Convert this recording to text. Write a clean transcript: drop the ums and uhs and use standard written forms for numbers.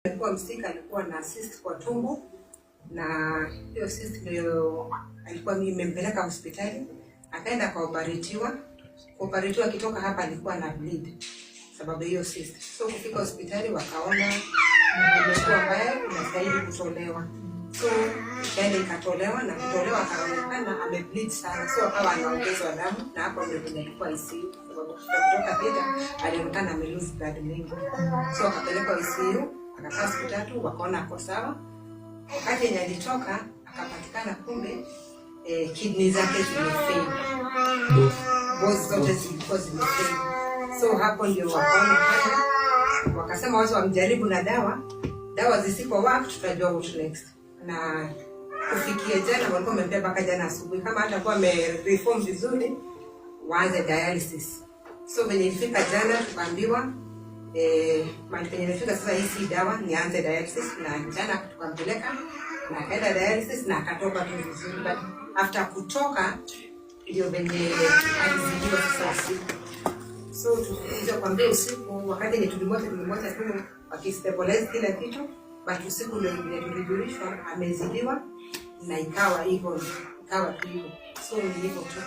Alikuwa msika, alikuwa na cyst kwa tumbo, na hiyo cyst ndio alikuwa nimempeleka hospitali, akaenda kuoperatiwa. Kuoperatiwa kitoka hapa alikuwa na bleed sababu hiyo cyst. So kufika hospitali wakaona ilikuwa mbaya, inastahili kutolewa. So baada ikatolewa, na kutolewa akaonekana amebleed sana. So akawa anaongezwa damu, na hapo ndio ilikuwa ICU sababu kutoka pita alionekana ame lose blood mingi. So akapelekwa ICU, akakaa siku 3, wakaona ako sawa. Wakati yenye alitoka akapatikana kumbe kidney zake zimefail. Both zote zilikuwa zimefail. So hapo ndio wakaona haya, wakasema wacha wamjaribu na dawa zisipo work tutajua what next. Na kufikia jana walikuwa wamempea mpaka jana asubuhi, kama hatakuwa reform vizuri waanze dialysis. So venye ilifika jana tukaambiwa mali penye ilifika sasa hii si dawa, nianze dialysis. Na jana tukampeleka na akaenda dialysis na akatoka tu vizuri, but after kutoka ndio venye alizidiwa sasa usiku. So tukuja kuambia usiku, wakati ni tulimwacha tu wakistabilize kila kitu, but usiku ndio tulijulishwa amezidiwa, na ikawa hivyo, ikawa tu hivyo. So ni hivyo tu.